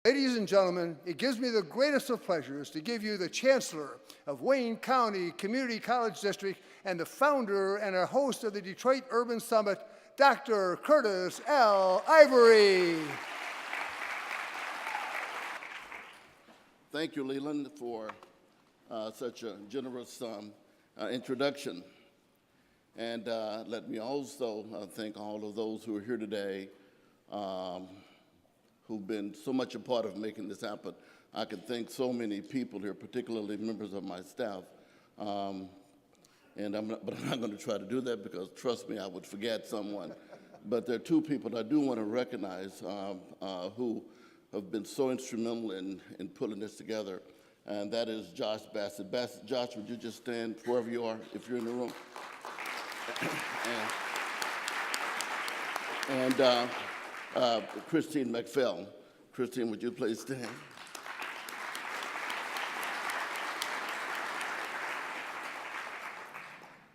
Ladies and gentlemen, it gives me the greatest of pleasures to give you the Chancellor of Wayne County Community College District and the founder and a host of the Detroit Urban Summit, Dr. Curtis L. Ivery. Thank you, Leland, for such a generous introduction. And let me also thank all of those who are here today who've been so much a part of making this happen. I can thank so many people here, particularly members of my staff. But I'm not going to try to do that because, trust me, I would forget someone. But there are two people I do want to recognize who have been so instrumental in pulling this together, and that is Josh Bassett. Josh, would you just stand wherever you are, if you're in the room? and Christine McPhail. Christine, would you please stand?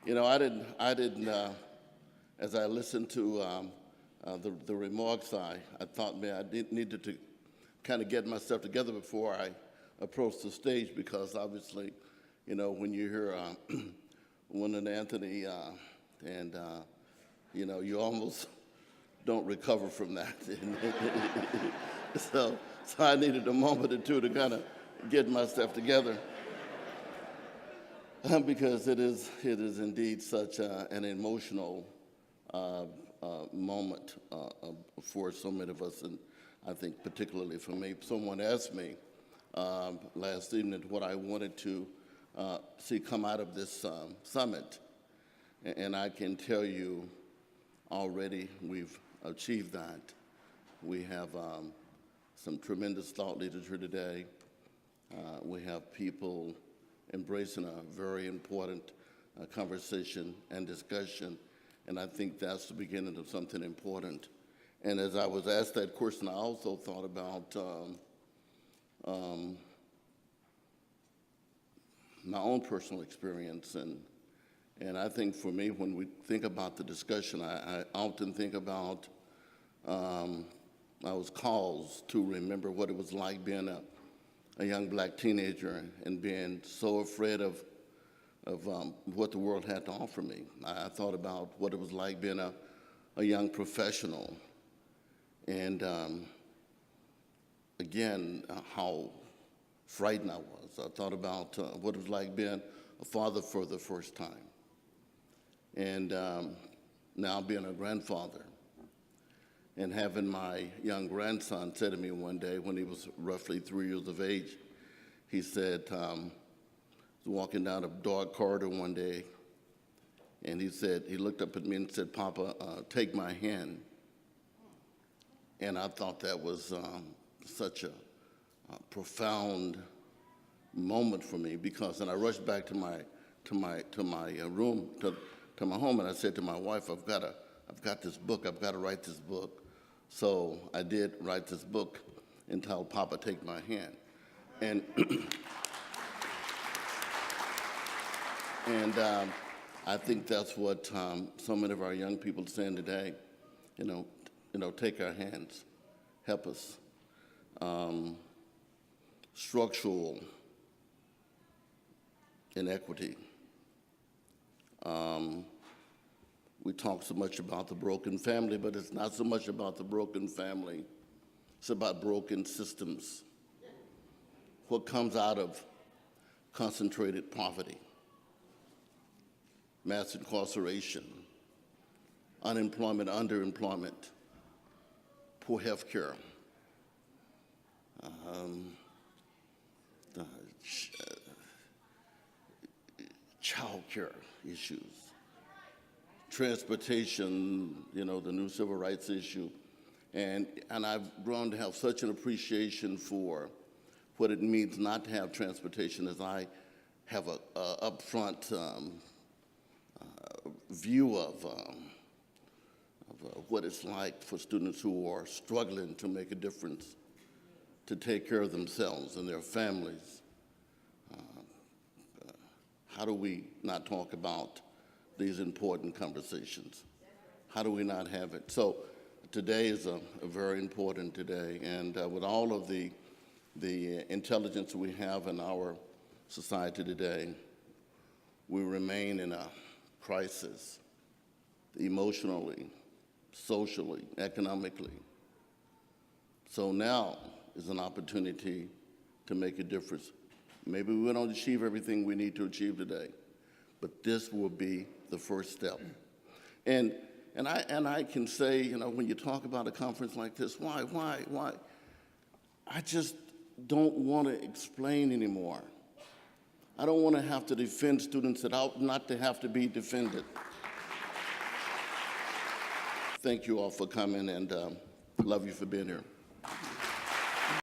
You know, I didn't. As I listened to the remarks, I thought, man, I needed to kind of get myself together before I approached the stage, because obviously, you know, when you hear Wynn and Anthony, you know, you almost don't recover from that. so I needed a moment or two to kind of get myself together. Because it is indeed such an emotional moment for so many of us, and I think particularly for me. Someone asked me last evening what I wanted to see come out of this summit, and I can tell you already we've achieved that. We have some tremendous thought leaders here today. We have people embracing a very important conversation and discussion, and I think that's the beginning of something important. And as I was asked that question, I also thought about my own personal experience, and I think for me, when we think about the discussion, I often think about I was caused to remember what it was like being a young black teenager and being so afraid of what the world had to offer me. I thought about what it was like being a young professional, and again, how frightened I was. I thought about what it was like being a father for the first time, and now being a grandfather, and having my young grandson say to me one day when he was roughly 3 years of age, he said, he was walking down a dark corridor one day, and he said, he looked up at me and said, "Papa, take my hand." And I thought that was such a profound moment for me, because, and I rushed back to my room, to my home, and I said to my wife, I've got this book, I've got to write this book. So I did write this book entitled "Papa, Take My Hand." And I think that's what so many of our young people are saying today. You know, take our hands, help us. Structural inequity. We talk so much about the broken family, but it's not so much about the broken family. It's about broken systems. What comes out of concentrated poverty, mass incarceration, unemployment, underemployment, poor health care, child care issues, transportation, you know, the new civil rights issue. And I've grown to have such an appreciation for what it means not to have transportation, as I have a upfront view of what it's like for students who are struggling to make a difference, to take care of themselves and their families. How do we not talk about these important conversations? How do we not have it? So today is a very important today, and with all of the intelligence we have in our society today, we remain in a crisis, emotionally, socially, economically. So now is an opportunity to make a difference. Maybe we don't achieve everything we need to achieve today, but this will be the first step. And I can say, you know, when you talk about a conference like this, why? I just don't want to explain anymore. I don't want to have to defend students that ought not to have to be defended. Thank you all for coming, and love you for being here.